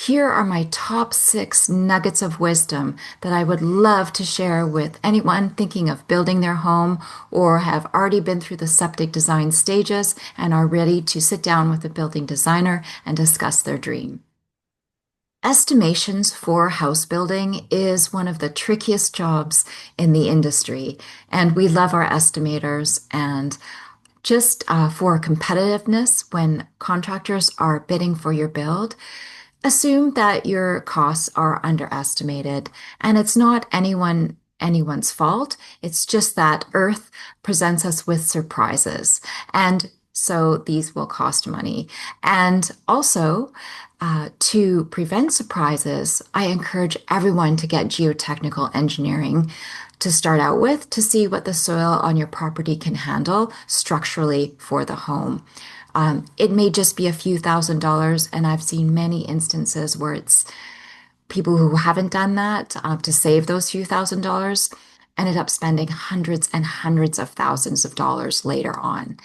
Here are my top 6 nuggets of wisdom that I would love to share with anyone thinking of building their home or have already been through the septic design stages and are ready to sit down with a building designer and discuss their dream. Estimations for house building is one of the trickiest jobs in the industry, and we love our estimators. And just for competitiveness, when contractors are bidding for your build, assume that your costs are underestimated, and it's not anyone's fault. It's just that Earth presents us with surprises, and so these will cost money. And also, to prevent surprises, I encourage everyone to get geotechnical engineering to start out with to see what the soil on your property can handle structurally for the home. It may just be a few $1,000s, and I've seen many instances where it's people who haven't done that to save those few $1,000s ended up spending hundreds and hundreds of thousands of dollars later on.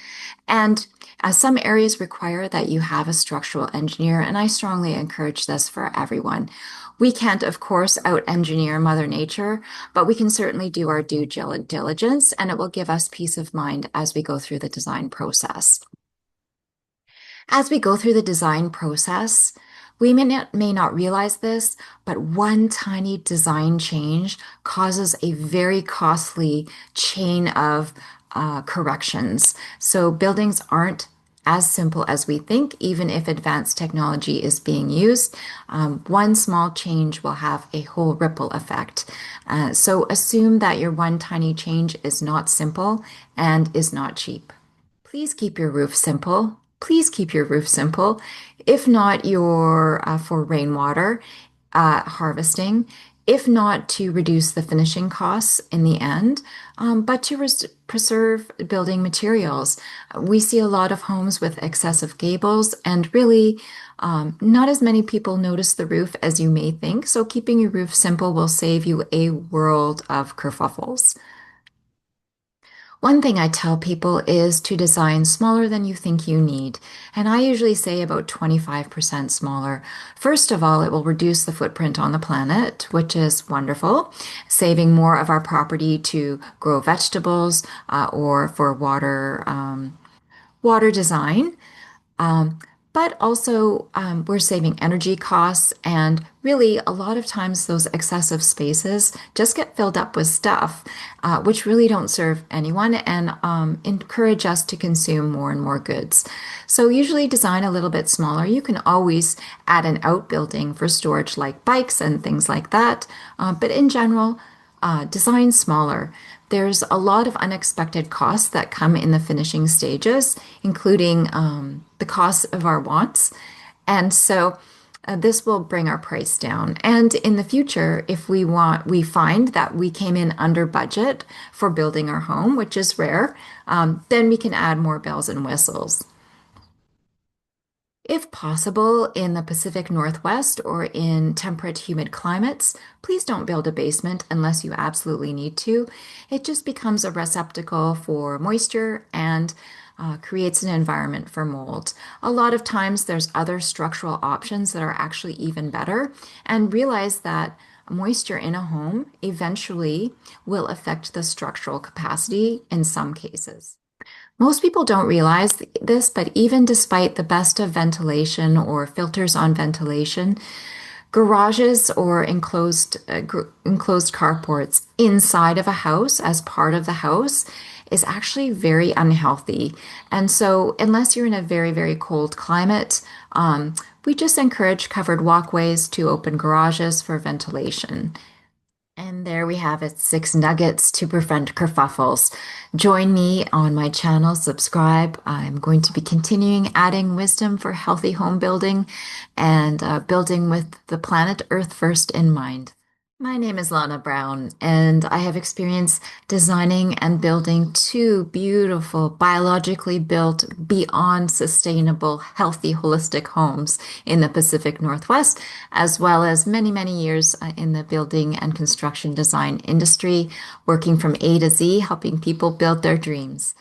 And some areas require that you have a structural engineer, and I strongly encourage this for everyone. We can't, of course, out-engineer Mother Nature, but we can certainly do our due diligence, and it will give us peace of mind as we go through the design process. As we go through the design process, we may not realize this, but one tiny design change causes a very costly chain of corrections. So buildings aren't as simple as we think, even if advanced technology is being used. One small change will have a whole ripple effect. So assume that your one tiny change is not simple and is not cheap. Please keep your roof simple. Please keep your roof simple. If not your for rainwater harvesting, if not to reduce the finishing costs in the end, but to preserve building materials. We see a lot of homes with excessive gables, and really not as many people notice the roof as you may think. So keeping your roof simple will save you a world of kerfuffles. One thing I tell people is to design smaller than you think you need, and I usually say about 25% smaller. First of all, it will reduce the footprint on the planet, which is wonderful, saving more of our property to grow vegetables or for water design. Um, but also, we're saving energy costs, and really, a lot of times those excessive spaces just get filled up with stuff, which really don't serve anyone and encourage us to consume more and more goods. So, usually, design a little bit smaller. You can always add an outbuilding for storage, like bikes and things like that. But in general, design smaller. There's a lot of unexpected costs that come in the finishing stages, including the cost of our wants. And so this will bring our price down. And in the future, if we find that we came in under budget for building our home, which is rare, then we can add more bells and whistles. If possible, in the Pacific Northwest or in temperate, humid climates, please don't build a basement unless you absolutely need to. It just becomes a receptacle for moisture and creates an environment for mold. A lot of times, there's other structural options that are actually even better, and realize that moisture in a home eventually will affect the structural capacity in some cases. Most people don't realize this, but even despite the best of ventilation or filters on ventilation, garages or enclosed carports inside of a house as part of the house is actually very unhealthy. And so, unless you're in a very, very cold climate, we just encourage covered walkways to open garages for ventilation. And there we have it, 6 nuggets to prevent kerfuffles. Join me on my channel, subscribe. I'm going to be continuing adding wisdom for healthy home building and building with the planet Earth first in mind. My name is Lana Brown, and I have experience designing and building 2 beautiful, biologically built, beyond sustainable, healthy, holistic homes in the Pacific Northwest, as well as many, many years in the building and construction design industry, working from A to Z, helping people build their dreams.